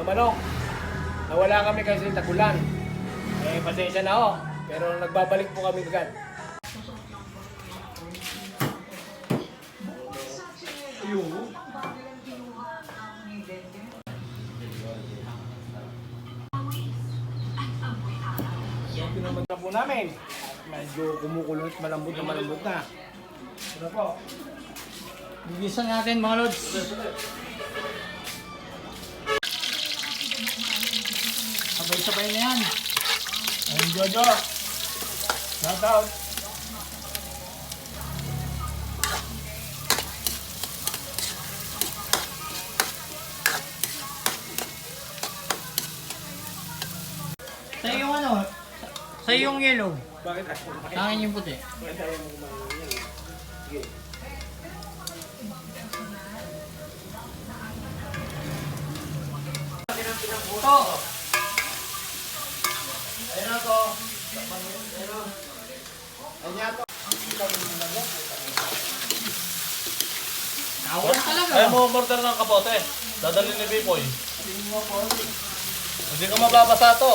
manok. Nawala kami kasi tagulan. Eh, pasensya na ho. Pero nagbabalik po kami agad. Yan pinamag na po namin. Medyo kumukulot, malambot na. Ano po? Bigisan natin mga lods. Sabay-sabay na yan. Ayun, Jojo. Shout out. Sa yung ano? Sa yung yellow. Bakit? Sa akin yung puti. Bakit tayo mo kumain yan? Sige. Ito. Ayun ako. Ayun ako. Tawag talaga. Ayaw mo umorder ng kapote. Dadali ni Bipoy. Hindi ka mababasa to.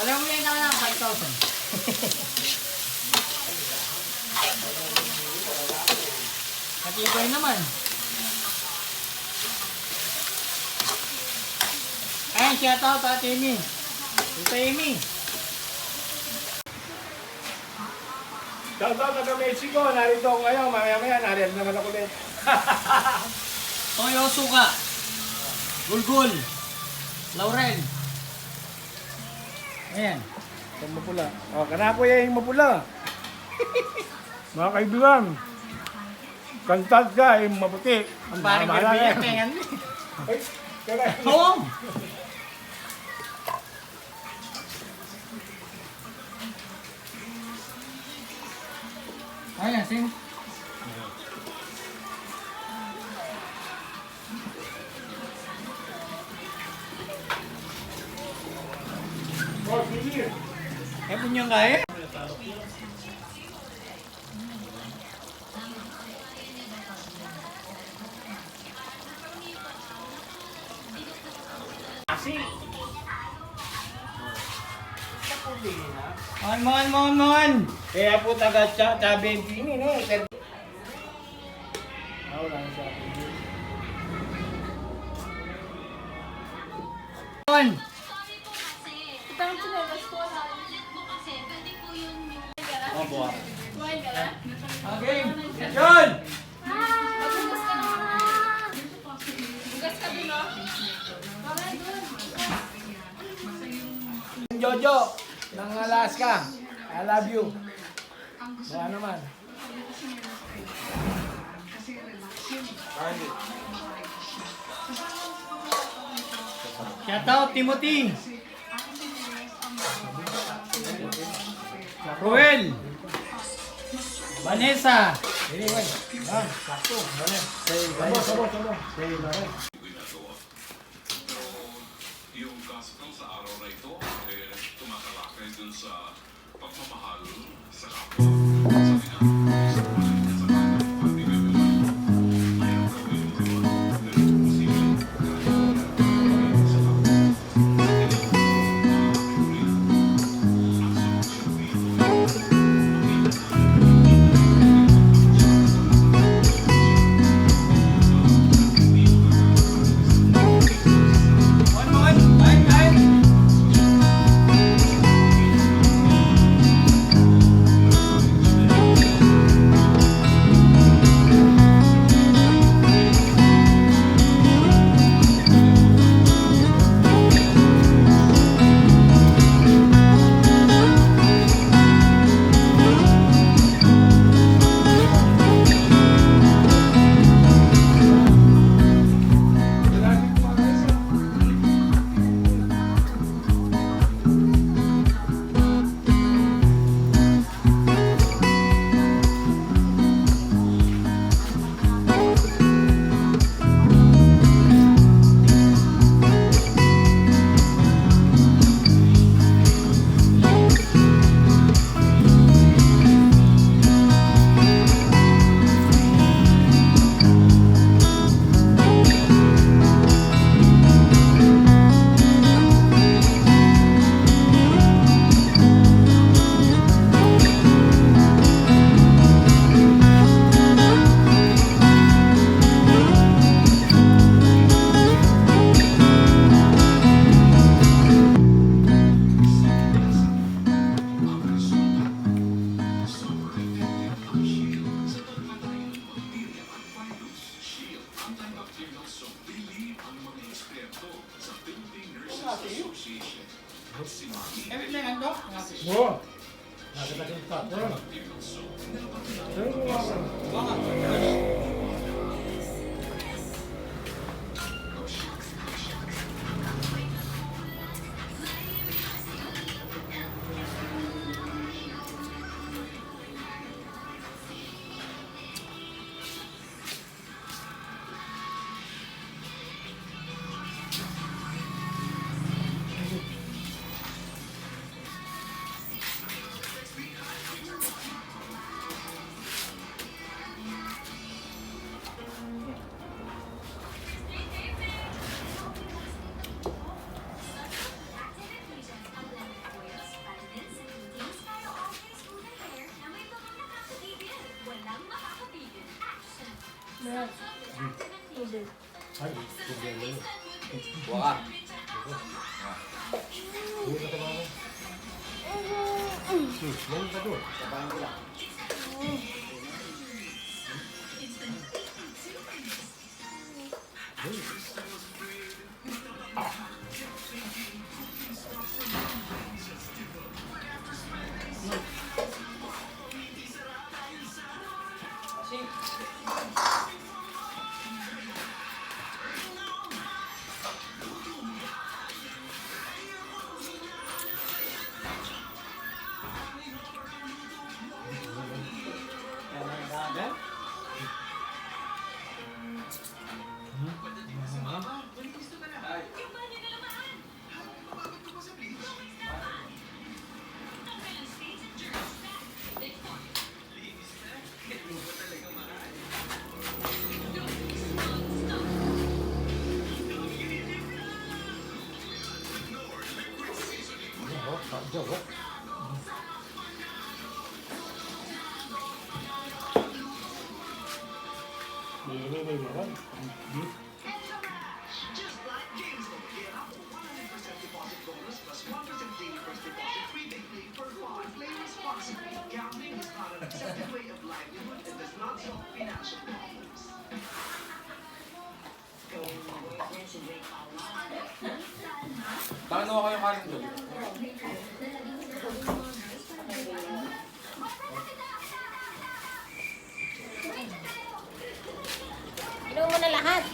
Alam mo yan na 5,000. Katibay naman. Ayan, shout out Ate Amy. Ito Amy. Shout out taga Mexico. Narito ako ngayon. Mamaya-maya narito naman ako ulit. Toyo Suka. Gulgul. Laurel. Ayan. Itong mapula. O, kana po yung mapula. Mga kaibigan. Kantad ka, yung maputi. Ang parang Mahalala garbiyan. Tengan. Ay, kaya. Oo. Ayan, sim. Oh, sige. Eh, punyong kaya? Asi. Mon. Kaya po taga Chabenti ini, no? Wala na siya. Mon. Itang chinelas ko na. Oh, buwa. Kumain ka na? Okay. John. Magbugas ka na muna. Bugas ka din, no? Mamaya dun. Jojo, ng Alaska. I love you. Wala naman. Shout out Timothy. Ruel. Vanessa. Anyway, sakto. Sabo. Say, bye. Yung gospel sa araw na ito, tumatalakay dun sa pagmamahal sa kapwa. Sabi nga, isang walang kasalanan, pati gawin ayaw gawin mo naman, pero posible, kahit sa kapwa. Mon. Association. Si Maki Every na yan, Dok. Oo. Nakita ko sa tato. Paano kayo kanin doon? Inom mo na lahat.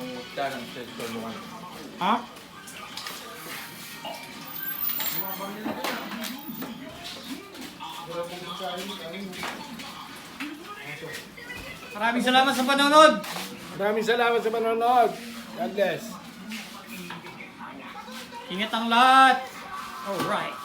Ang mutya ng tulungan. Ha? Maraming salamat sa panonood. Maraming salamat sa panonood. God bless. Ingat ang lahat. Alright.